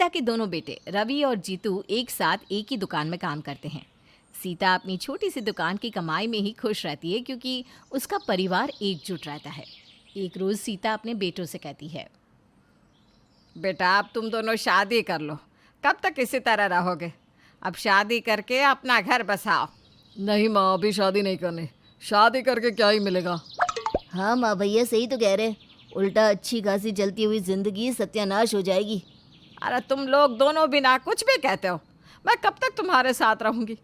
सीता के दोनों बेटे रवि और जीतू एक साथ एक ही दुकान में काम करते हैं। सीता अपनी छोटी सी दुकान की कमाई में ही खुश रहती है क्योंकि उसका परिवार एकजुट रहता है। एक रोज सीता अपने बेटों से कहती है, बेटा अब तुम दोनों शादी कर लो, कब तक इसी तरह रहोगे? अब शादी करके अपना घर बसाओ। नहीं माँ, अभी शादी नहीं करनी। शादी करके क्या ही मिलेगा। हाँ माँ भैया सही तो कह रहे, उल्टा अच्छी खासी चलती हुई जिंदगी सत्यानाश हो जाएगी। अरे तुम लोग दोनों बिना कुछ भी कहते हो, मैं कब तक तुम्हारे साथ रहूंगी?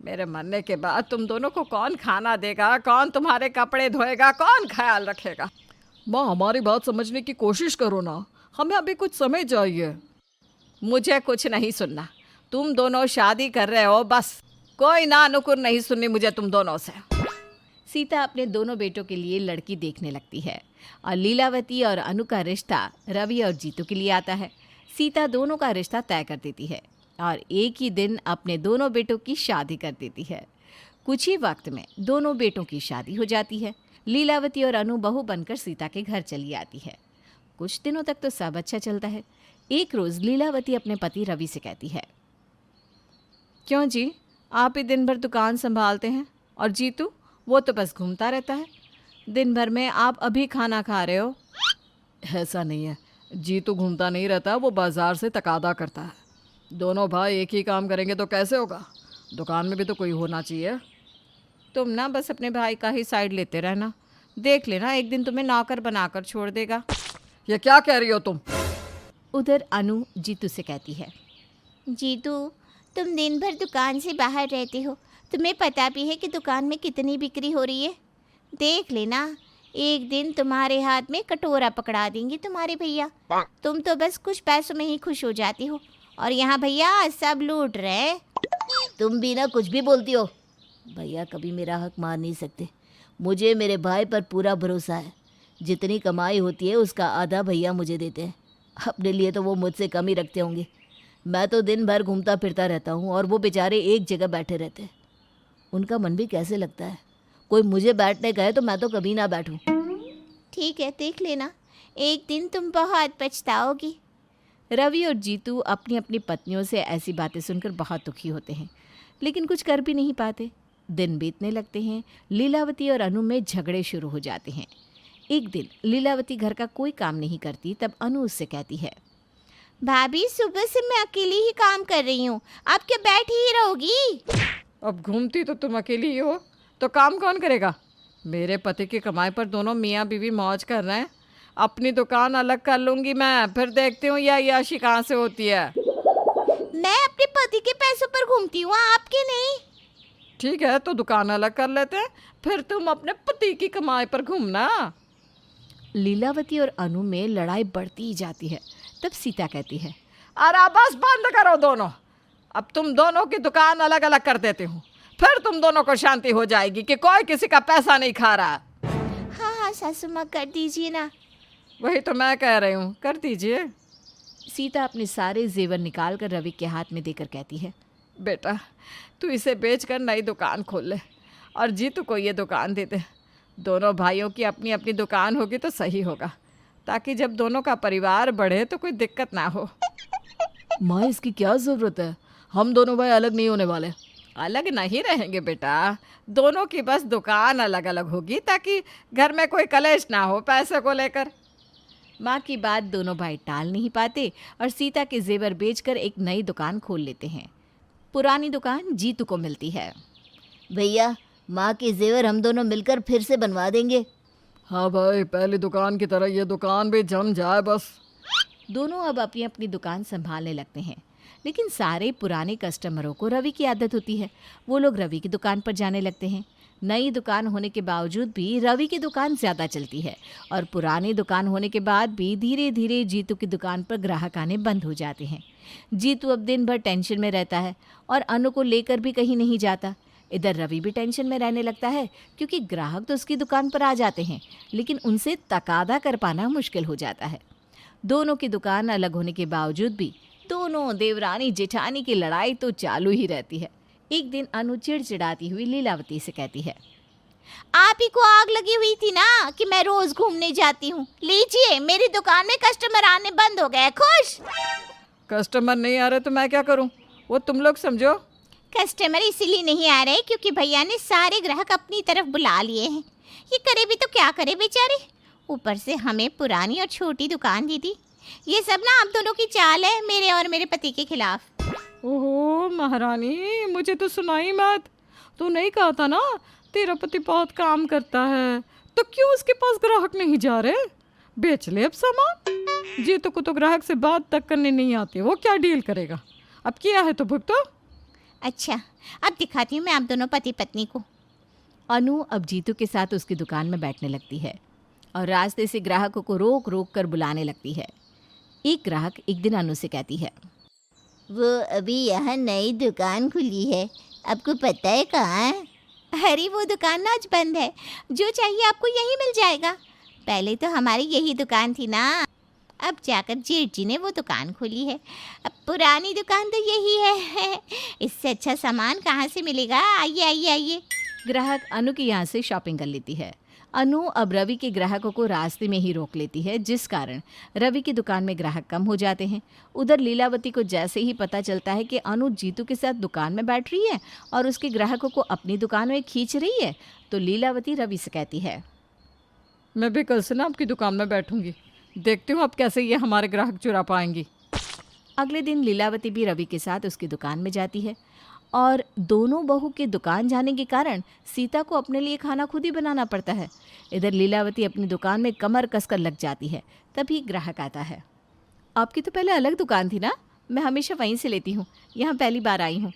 मेरे मरने के बाद तुम दोनों को कौन खाना देगा, कौन तुम्हारे कपड़े धोएगा, कौन ख्याल रखेगा? माँ हमारी बात समझने की कोशिश करो ना, हमें अभी कुछ समय चाहिए। मुझे कुछ नहीं सुनना, तुम दोनों शादी कर रहे हो बस, कोई ना नुकुर नहीं सुननी मुझे तुम दोनों से। सीता अपने दोनों बेटों के लिए लड़की देखने लगती है और लीलावती और अनु का रिश्ता रवि और जीतू के लिए आता है। सीता दोनों का रिश्ता तय कर देती है और एक ही दिन अपने दोनों बेटों की शादी कर देती है। कुछ ही वक्त में दोनों बेटों की शादी हो जाती है। लीलावती और अनु बहू बनकर सीता के घर चली आती है। कुछ दिनों तक तो सब अच्छा चलता है। एक रोज़ लीलावती अपने पति रवि से कहती है, क्यों जी, आप ही दिन भर दुकान संभालते हैं और जीतू वो तो बस घूमता रहता है। दिन भर में आप अभी खाना खा रहे हो। ऐसा नहीं है, जीतू घूमता नहीं रहता, वो बाजार से तकादा करता है। दोनों भाई एक ही काम करेंगे तो कैसे होगा? दुकान में भी तो कोई होना चाहिए। तुम ना बस अपने भाई का ही साइड लेते रहना, देख लेना एक दिन तुम्हें नौकर बनाकर छोड़ देगा। ये क्या कह रही हो तुम? उधर अनु जीतू से कहती है, जीतू तुम दिन भर दुकान से बाहर रहते हो, तुम्हें पता भी है कि दुकान में कितनी बिक्री हो रही है। देख लेना एक दिन तुम्हारे हाथ में कटोरा पकड़ा देंगे तुम्हारे भैया। तुम तो बस कुछ पैसों में ही खुश हो जाती हो और यहाँ भैया सब लूट रहे हैं। तुम भी ना कुछ भी बोलती हो। भैया कभी मेरा हक मार नहीं सकते। मुझे मेरे भाई पर पूरा भरोसा है। जितनी कमाई होती है उसका आधा भैया मुझे देते हैं। अपने लिए तो वो मुझसे कम ही रखते होंगे। मैं तो दिन भर घूमता फिरता रहता हूँ और वो बेचारे एक जगह बैठे रहते हैं। उनका मन भी कैसे लगता है। कोई मुझे बैठने कहे तो मैं तो कभी ना बैठूं। ठीक है, देख लेना एक दिन तुम बहुत पछताओगी। रवि और जीतू अपनी अपनी पत्नियों से ऐसी बातें सुनकर बहुत दुखी होते हैं, लेकिन कुछ कर भी नहीं पाते। दिन बीतने लगते हैं। लीलावती और अनु में झगड़े शुरू हो जाते हैं। एक दिन लीलावती घर का कोई काम नहीं करती, तब अनु उससे कहती है, भाभी सुबह से मैं अकेली ही काम कर रही हूँ, आप क्या बैठी ही रहोगी? अब घूमती तो तुम अकेली ही हो, तो काम कौन करेगा? मेरे पति की कमाई पर दोनों मियाँ बीवी मौज कर रहे हैं। अपनी दुकान अलग कर लूँगी मैं, फिर देखती हूँ यह याशी कहाँ से होती है। मैं अपने पति के पैसों पर घूमती हूँ, आपके नहीं। ठीक है तो दुकान अलग कर लेते हैं, फिर तुम अपने पति की कमाई पर घूमना। लीलावती और अनु में लड़ाई बढ़ती ही जाती है। तब सीता कहती है, अरे बस बंद करो दोनों, अब तुम दोनों की दुकान अलग अलग कर देती हूँ, फिर तुम दोनों को शांति हो जाएगी कि कोई किसी का पैसा नहीं खा रहा। हाँ हाँ सासू माँ कर दीजिए ना। वही तो मैं कह रही हूँ, कर दीजिए। सीता अपने सारे जेवर निकाल कर रवि के हाथ में देकर कहती है, बेटा तू इसे बेचकर नई दुकान खोल ले और जीतू को ये दुकान दे दे। दोनों भाइयों की अपनी अपनी दुकान होगी तो सही होगा, ताकि जब दोनों का परिवार बढ़े तो कोई दिक्कत ना हो। माँ इसकी क्या ज़रूरत है, हम दोनों भाई अलग नहीं होने वाले। अलग नहीं रहेंगे बेटा, दोनों की बस दुकान अलग अलग होगी ताकि घर में कोई कलेश ना हो पैसे को लेकर। माँ की बात दोनों भाई टाल नहीं पाते और सीता के जेवर बेचकर एक नई दुकान खोल लेते हैं। पुरानी दुकान जीतू को मिलती है। भैया माँ के जेवर हम दोनों मिलकर फिर से बनवा देंगे। हाँ भाई, पहली दुकान की तरह ये दुकान भी जम जाए बस। दोनों अब अपनी अपनी दुकान संभालने लगते हैं, लेकिन सारे पुराने कस्टमरों को रवि की आदत होती है। वो लोग रवि की दुकान पर जाने लगते हैं। नई दुकान होने के बावजूद भी रवि की दुकान ज़्यादा चलती है और पुरानी दुकान होने के बाद भी धीरे धीरे जीतू की दुकान पर ग्राहक आने बंद हो जाते हैं। जीतू अब दिन भर टेंशन में रहता है और अनु को लेकर भी कहीं नहीं जाता। इधर रवि भी टेंशन में रहने लगता है क्योंकि ग्राहक तो उसकी दुकान पर आ जाते हैं, लेकिन उनसे तकादा कर पाना मुश्किल हो जाता है। दोनों की दुकान अलग होने के बावजूद भी दोनों देवरानी जेठानी की लड़ाई तो चालू ही रहती है। एक दिन अनु चिड़चिड़ाती हुई लीलावती से कहती है, आप ही को आग लगी हुई थी ना कि मैं रोज घूमने जाती हूँ। लीजिए मेरी दुकान में कस्टमर आने बंद हो गए, खुश। कस्टमर नहीं आ रहे तो मैं क्या करूं? वो तुम लोग समझो। कस्टमर इसीलिए नहीं आ रहे क्योंकि भैया ने सारे ग्राहक अपनी तरफ बुला लिए हैं। ये करे भी तो क्या करे बेचारे, ऊपर से हमें पुरानी और छोटी दुकान दी थी। ये सब ना आप दोनों की चाल है, मेरे और मेरे पति के खिलाफ। ओहो महारानी, मुझे तो सुनाई मत। तू नहीं कहा था ना तेरा पति बहुत काम करता है, तो क्यों उसके पास ग्राहक नहीं जा रहे? बेच ले अब सामान। जीतू को तो ग्राहक से बात तक करने नहीं आती, वो क्या डील करेगा? अब किया है तो भुगतो। अच्छा, अब दिखाती हूँ मैं आप दोनों पति पत्नी को। अनु अब जीतू के साथ उसकी दुकान में बैठने लगती है और रास्ते से ग्राहकों को रोक रोक कर बुलाने लगती है। एक ग्राहक एक दिन अनु से कहती है, वो अभी यहाँ नई दुकान खुली है, आपको पता है कहाँ? अरे वो दुकान ना आज बंद है, जो चाहिए आपको यहीं मिल जाएगा। पहले तो हमारी यही दुकान थी ना, अब जाकर जेठ जी ने वो दुकान खोली है। अब पुरानी दुकान तो यही है, इससे अच्छा सामान कहाँ से मिलेगा? आइए आइए आइए। ग्राहक अनु के यहाँ से शॉपिंग कर लेती है। अनु अब रवि के ग्राहकों को रास्ते में ही रोक लेती है, जिस कारण रवि की दुकान में ग्राहक कम हो जाते हैं। उधर लीलावती को जैसे ही पता चलता है कि अनु जीतू के साथ दुकान में बैठ रही है और उसके ग्राहकों को अपनी दुकान में खींच रही है, तो लीलावती रवि से कहती है, मैं भी कल से ना आपकी दुकान में बैठूंगी, देखती हूँ अब कैसे ये हमारे ग्राहक चुरा पाएंगी। अगले दिन लीलावती भी रवि के साथ उसकी दुकान में जाती है और दोनों बहू के दुकान जाने के कारण सीता को अपने लिए खाना खुद ही बनाना पड़ता है। इधर लीलावती अपनी दुकान में कमर कसकर लग जाती है। तभी ग्राहक आता है। आपकी तो पहले अलग दुकान थी ना, मैं हमेशा वहीं से लेती हूँ, यहाँ पहली बार आई हूँ।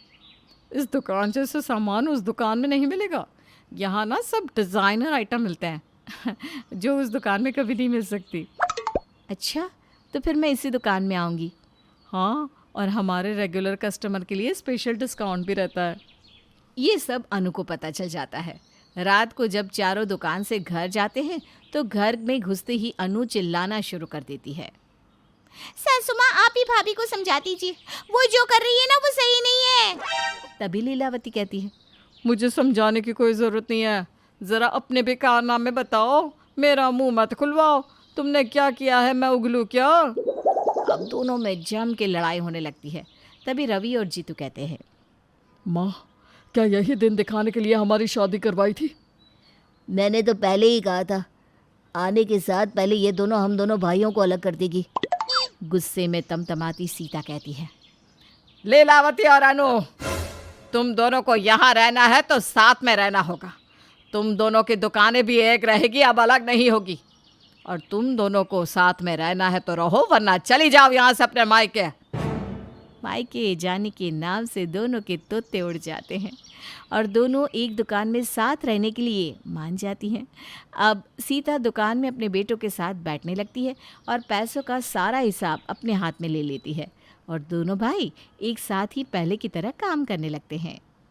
इस दुकान जैसे सामान उस दुकान में नहीं मिलेगा। यहाँ ना सब डिज़ाइनर आइटम मिलते हैं जो उस दुकान में कभी नहीं मिल सकती। अच्छा, तो फिर मैं इसी दुकान में आऊँगी। हाँ, और हमारे रेगुलर कस्टमर के लिए स्पेशल डिस्काउंट भी रहता है। ये सब अनु को पता चल जाता है। रात को जब चारों दुकान से घर जाते हैं तो घर में घुसते ही अनु चिल्लाना शुरू कर देती है। सासू माँ, आप ही भाभी को समझा दीजिए, वो जो कर रही है ना वो सही नहीं है। तभी लीलावती कहती है, मुझे समझाने की कोई ज़रूरत नहीं है, ज़रा अपने भी कारनामे बताओ, मेरा मुंह मत खुलवाओ। तुमने क्या किया है, मैं उगलू क्या? अब दोनों में जम के लड़ाई होने लगती है। तभी रवि और जीतू कहते हैं, माँ, क्या यही दिन दिखाने के लिए हमारी शादी करवाई थी? मैंने तो पहले ही कहा था, आने के साथ पहले ये दोनों हम दोनों भाइयों को अलग कर देगी। गुस्से में तमतमाती सीता कहती है, लीलावती और अनु, तुम दोनों को यहाँ रहना है तो साथ में रहना होगा। तुम दोनों की दुकानें भी एक रहेगी, अब अलग नहीं होगी। और तुम दोनों को साथ में रहना है तो रहो, वरना चली जाओ यहाँ से अपने मायके। मायके जाने के नाम से दोनों के तोते उड़ जाते हैं और दोनों एक दुकान में साथ रहने के लिए मान जाती हैं। अब सीता दुकान में अपने बेटों के साथ बैठने लगती है और पैसों का सारा हिसाब अपने हाथ में ले लेती है और दोनों भाई एक साथ ही पहले की तरह काम करने लगते हैं।